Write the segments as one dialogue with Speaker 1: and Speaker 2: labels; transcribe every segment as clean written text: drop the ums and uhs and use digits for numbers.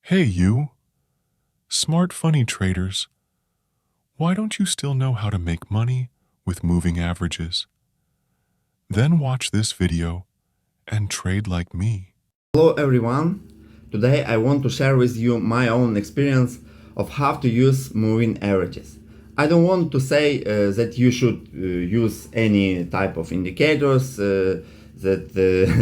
Speaker 1: Hey you, smart funny traders, why don't you still know how to make money with moving averages? Then watch this video and trade like me.
Speaker 2: Hello everyone, today I want to share with you my own experience of how to use moving averages. I don't want to say that you should use any type of indicators, that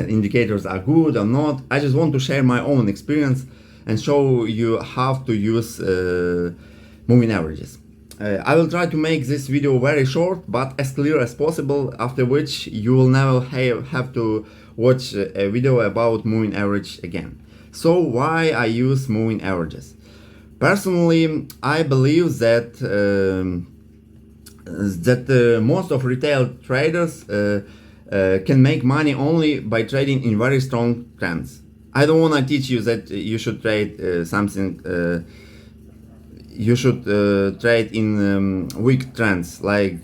Speaker 2: indicators are good or not. I just want to share my own experience and show you how to use moving averages. I will try to make this video very short but as clear as possible, after which you will never have to watch a video about moving average again. So why I use moving averages? Personally, I believe that most of retail traders can make money only by trading in very strong trends. I don't want to teach you that you should trade you should trade in weak trends like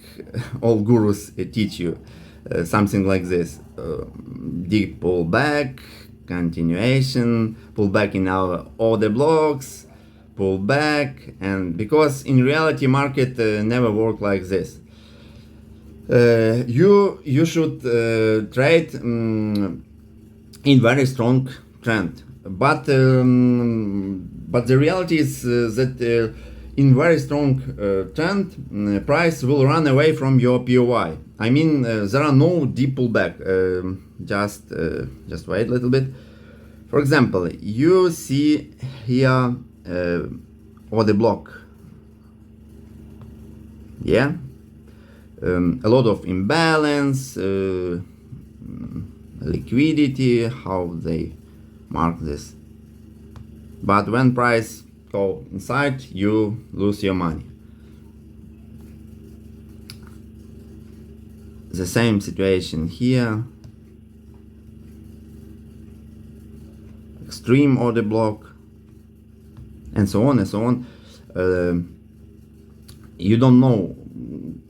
Speaker 2: all gurus teach you, something like this: deep pullback, continuation, pullback in our order blocks, pullback. And because in reality market never work like this. You should trade in very strong trend, but the reality is that in very strong trend, price will run away from your POI. I mean, there are no deep pullback. Just wait a little bit. For example, you see here order block. Yeah, a lot of imbalance, liquidity, how they mark this. But when price go inside, you lose your money. The same situation here. Extreme order block, and so on and so on. You don't know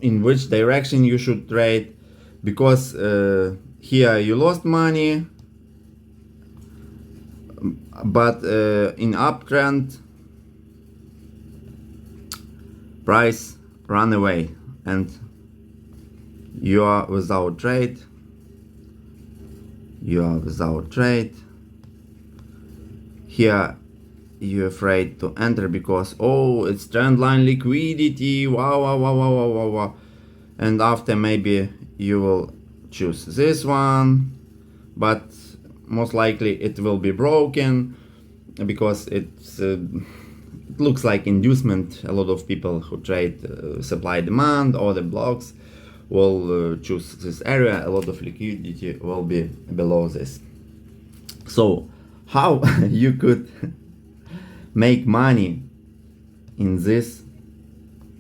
Speaker 2: in which direction you should trade, because here you lost money, but in uptrend price run away and you are without trade. Here you're afraid to enter because, oh, it's trend line liquidity, wow. And after maybe you will choose this one, but most likely it will be broken because it looks like inducement. A lot of people who trade supply demand or the blocks will choose this area. A lot of liquidity will be below this. So how you could make money in this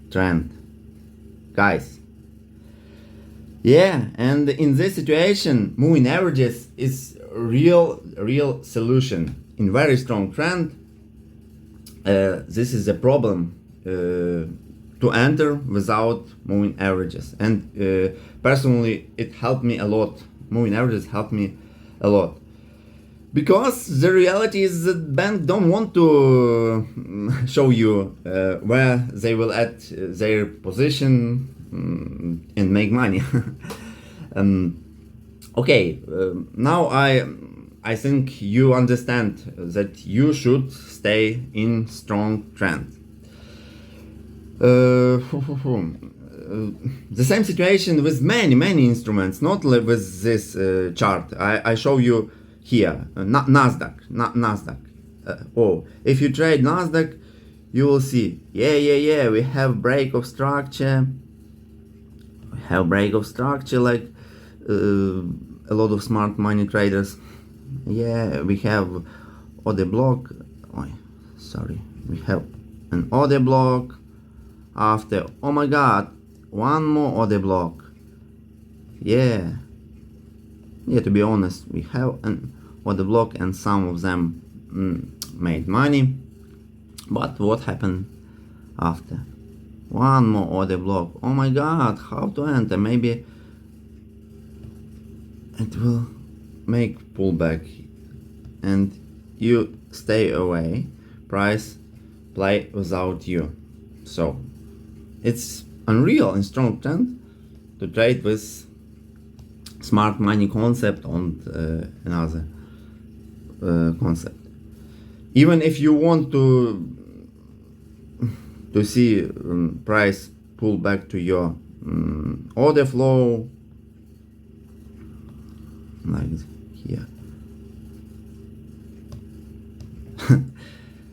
Speaker 2: trend, guys? Yeah, and in this situation, moving averages is real solution. In very strong trend, this is a problem to enter without moving averages. And personally, it helped me a lot. Moving averages helped me a lot. Because the reality is that banks don't want to show you where they will add their position and make money. Okay, now I think you understand that you should stay in strong trend. The same situation with many instruments, not with this chart. I show you here, Nasdaq. If you trade Nasdaq, you will see, yeah, we have break of structure. Like a lot of smart money traders. Yeah, we have order block. We have an order block. After, oh my god, one more order block. Yeah, to be honest, we have an order block and some of them made money. But what happened after? One more order block. Oh my god, how to enter? Maybe it will make pullback and you stay away price play without you. So it's unreal and strong trend to trade with smart money concept and another concept. Even if you want to see price pull back to your order flow, like here.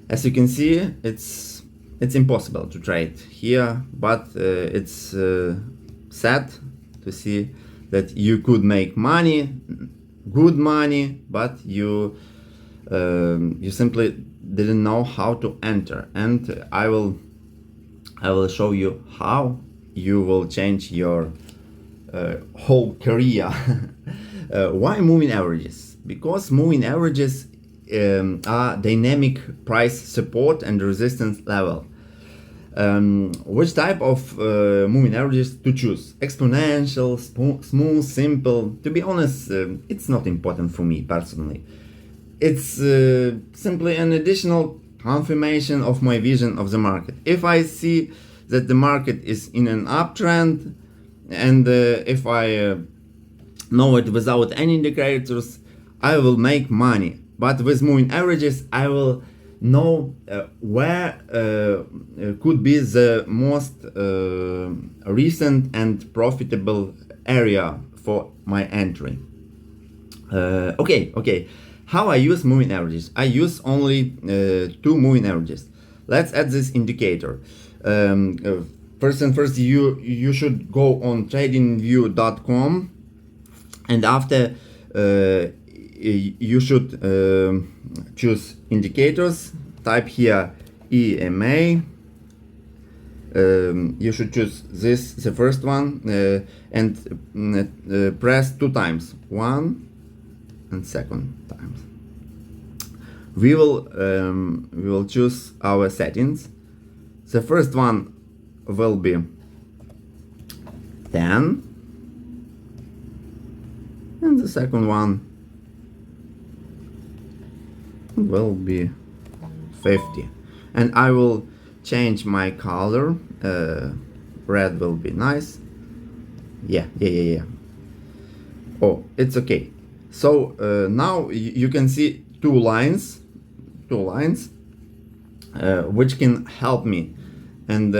Speaker 2: As you can see, it's impossible to trade here, but it's sad to see that you could make money, good money, but you simply didn't know how to enter. And I will show you how you will change your whole career. Why moving averages? Because moving averages are dynamic price support and resistance level. Which type of moving averages to choose? Exponential, smooth, simple. To be honest, it's not important for me personally. It's simply an additional confirmation of my vision of the market. If I see that the market is in an uptrend, and if I know it without any indicators, I will make money. But with moving averages, I will know where could be the most recent and profitable area for my entry. Okay. How I use moving averages? I use only 2 moving averages. Let's add this indicator. First, you should go on tradingview.com, and after you should choose indicators. Type here EMA. You should choose the first one, and press 2 times, 1 and second times. We will choose our settings. The first one will be 10, and the second one will be 50. And I will change my color. Red will be nice. Yeah. Oh, it's okay. So now you can see two lines, which can help me, and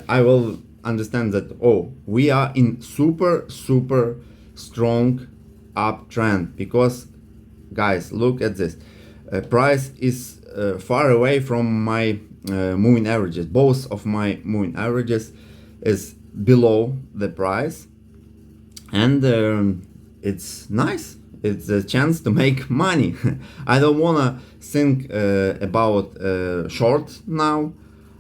Speaker 2: I will understand that, oh, we are in super strong uptrend, because guys, look at this. Price is far away from my moving averages. Both of my moving averages is below the price, and it's nice. It's a chance to make money. I don't wanna think about short now.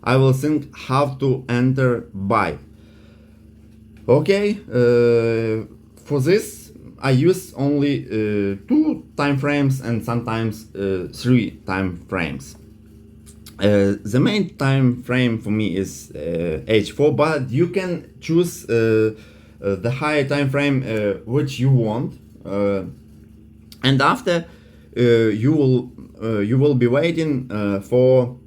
Speaker 2: I will think how to enter buy. Okay, for this I use only 2 time frames and sometimes 3 time frames. The main time frame for me is H4, but you can choose the higher time frame which you want, and after you will be waiting for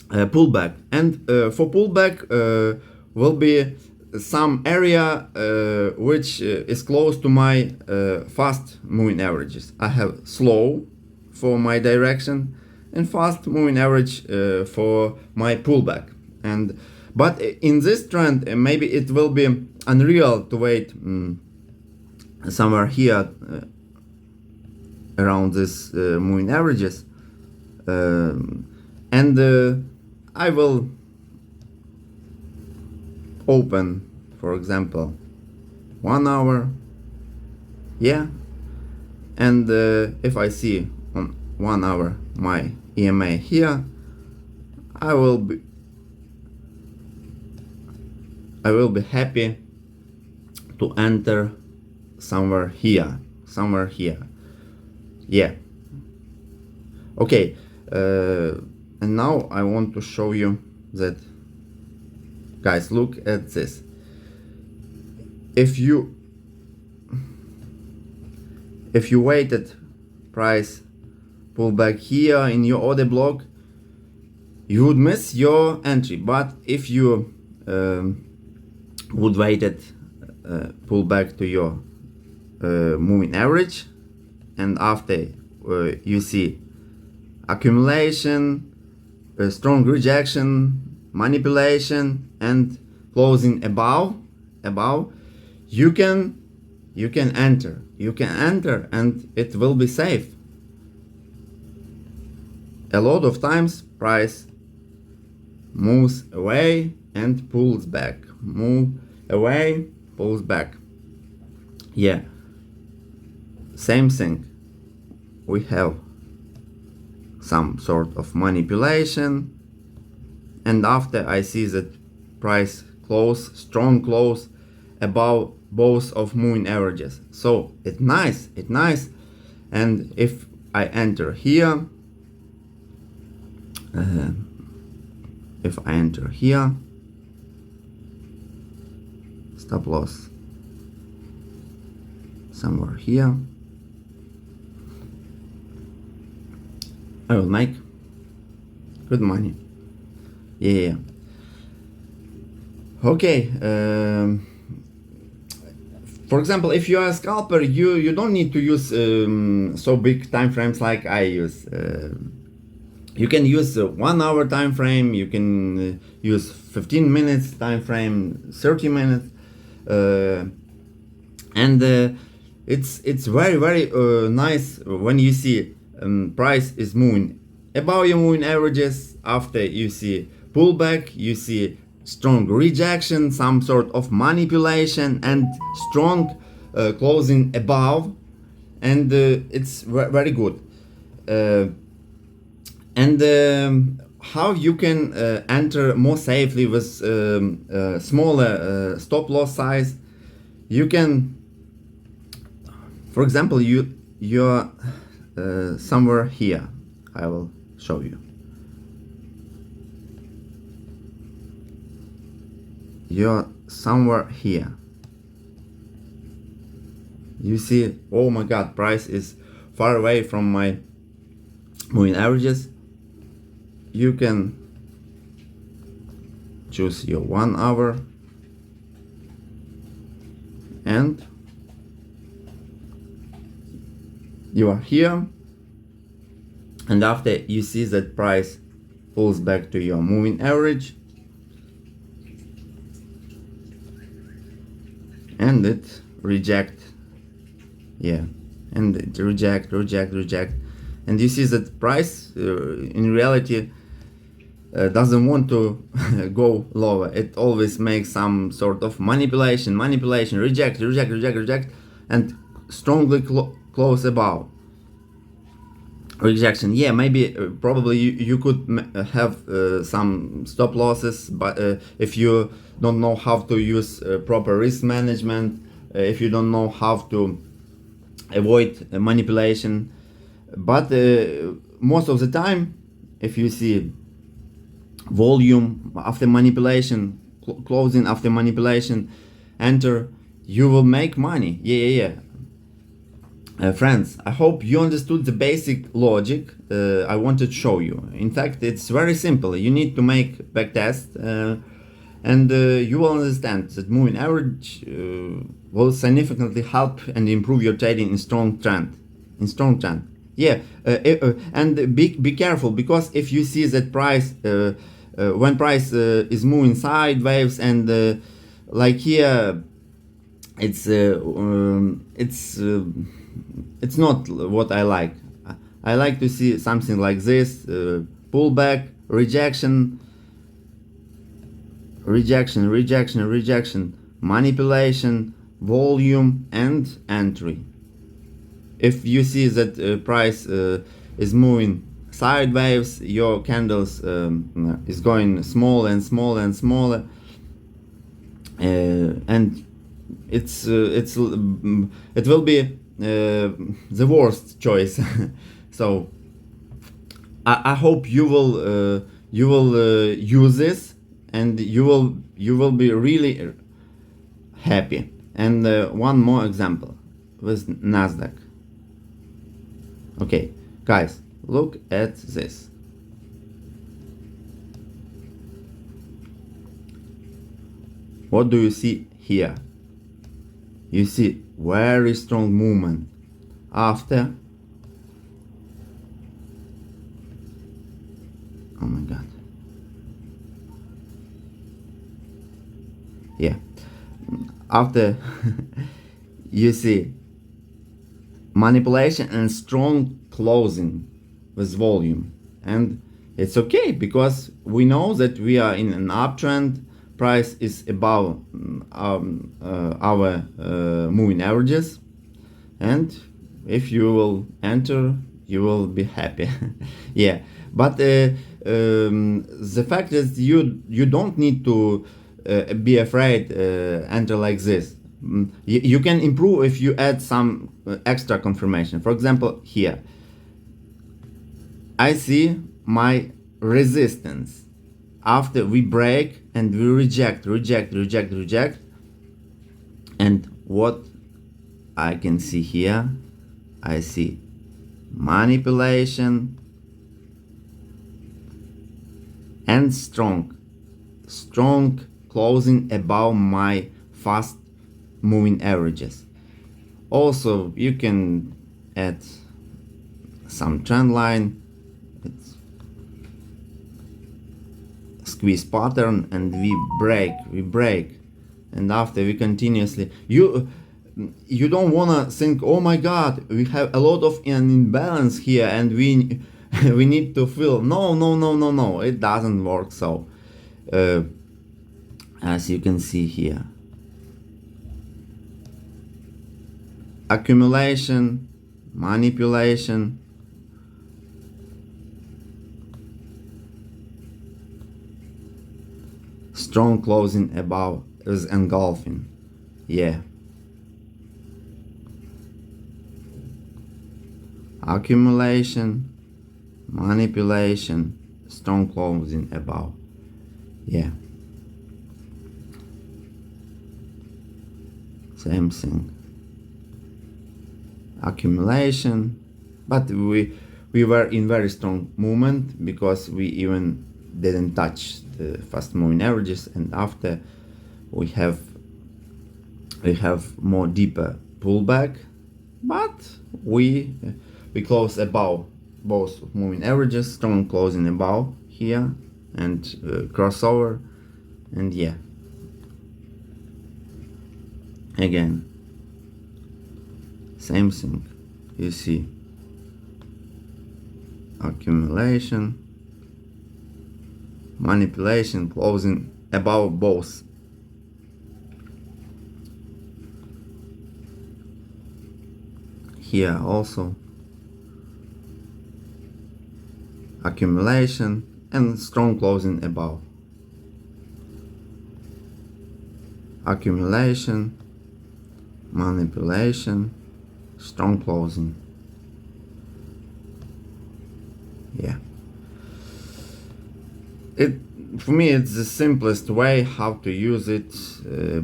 Speaker 2: pullback, and for pullback will be some area which is close to my fast moving averages. I have slow for my direction and fast moving average for my pullback. And but in this trend, maybe it will be unreal to wait somewhere here around this moving averages, and I will open, for example, 1 hour, yeah, and if I see on 1 hour my EMA here, I will be happy to enter somewhere here, yeah. Okay, and now I want to show you that, guys, look at this. If you waited price pull back here in your order block, you would miss your entry. But if you would wait it, pull back to your moving average, and after you see accumulation, strong rejection, manipulation, and closing above, you can enter. You can enter, and it will be safe. A lot of times price moves away and pulls back. Move away, pulls back. Yeah. Same thing. We have some sort of manipulation, and after I see that price close, strong close above both of moving averages. So it's nice, and if I enter here, stop loss somewhere here, I will make good money. Yeah. Okay. For example, if you are a scalper, you don't need to use so big time frames like I use. You can use a 1 hour time frame. You can use 15 minutes time frame, 30 minutes, and it's very nice when you see price is moving above your moving averages. After you see pullback, you see strong rejection, some sort of manipulation, and strong closing above, and it's very good. And how you can enter more safely with smaller stop loss size? You can, for example, you're somewhere here. I will show you. You're somewhere here. You see, oh my god, price is far away from my moving averages. You can choose your 1 hour, and you are here, and after you see that price pulls back to your moving average, and it reject, and it reject, and you see that price in reality doesn't want to go lower. It always makes some sort of manipulation, reject, and strongly close above. Rejection. Yeah, maybe probably you could have some stop losses, but if you don't know how to use proper risk management, if you don't know how to avoid manipulation, but most of the time, if you see volume after manipulation, closing after manipulation, enter, you will make money. Friends, I hope you understood the basic logic I wanted to show you. In fact, it's very simple. You need to make backtest, and you will understand that moving average will significantly help and improve your trading in strong trend. And be careful, because if you see that price when price is moving sideways, and like here, it's not what I like. I like to see something like this: pullback, rejection, manipulation, volume, and entry. If you see that price is moving sideways, your candles is going smaller and smaller, and it will be the worst choice. So I hope you will use this, and you will be really happy. And one more example with Nasdaq. Okay, guys, Look at this. What do you see here? You see very strong movement after. Oh my god. Yeah. After you see manipulation and strong closing with volume, and it's okay because we know that we are in an uptrend. Price is above our moving averages, and if you will enter, you will be happy. Yeah, but the fact is you don't need to be afraid enter like this. You can improve if you add some extra confirmation. For example, here I see my resistance after we break and we reject, and what I can see here, I see manipulation and strong closing above my fast moving averages. Also, you can add some trend line, it's squeeze pattern, and we break, and after we continuously, you don't wanna think, oh my god, we have a lot of an imbalance here and we we need to fill. No, it doesn't work so. As you can see here, accumulation, manipulation, strong closing above is engulfing. Yeah, accumulation, manipulation, strong closing above. Yeah, same thing, accumulation, but we were in very strong movement because we even didn't touch the fast moving averages, and after we have more deeper pullback, but we close above both moving averages, strong closing above here, and crossover, and yeah, again same thing. You see accumulation, manipulation, closing above both. Here also accumulation and strong closing above. Accumulation, manipulation, strong closing. Yeah, it for me it's the simplest way how to use it.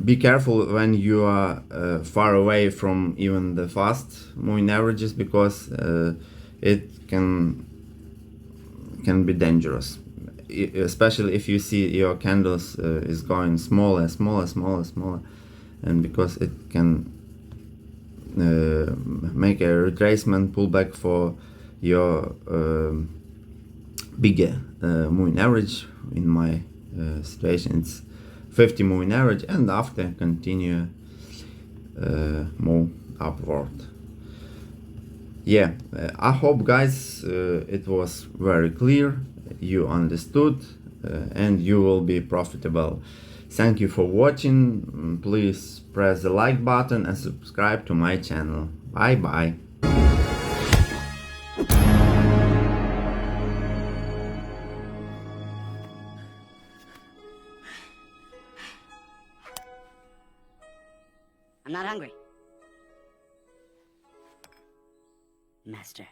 Speaker 2: Be careful when you are far away from even the fast moving averages, because it can be dangerous, especially if you see your candles is going smaller, and because it can make a retracement pullback for your bigger moving average. In my situation it's 50 moving average, and after continue move upward. Yeah, I hope guys it was very clear, you understood, and you will be profitable. Thank you for watching. Please press the like button and subscribe to my channel. Bye bye.
Speaker 3: I'm not hungry. Master.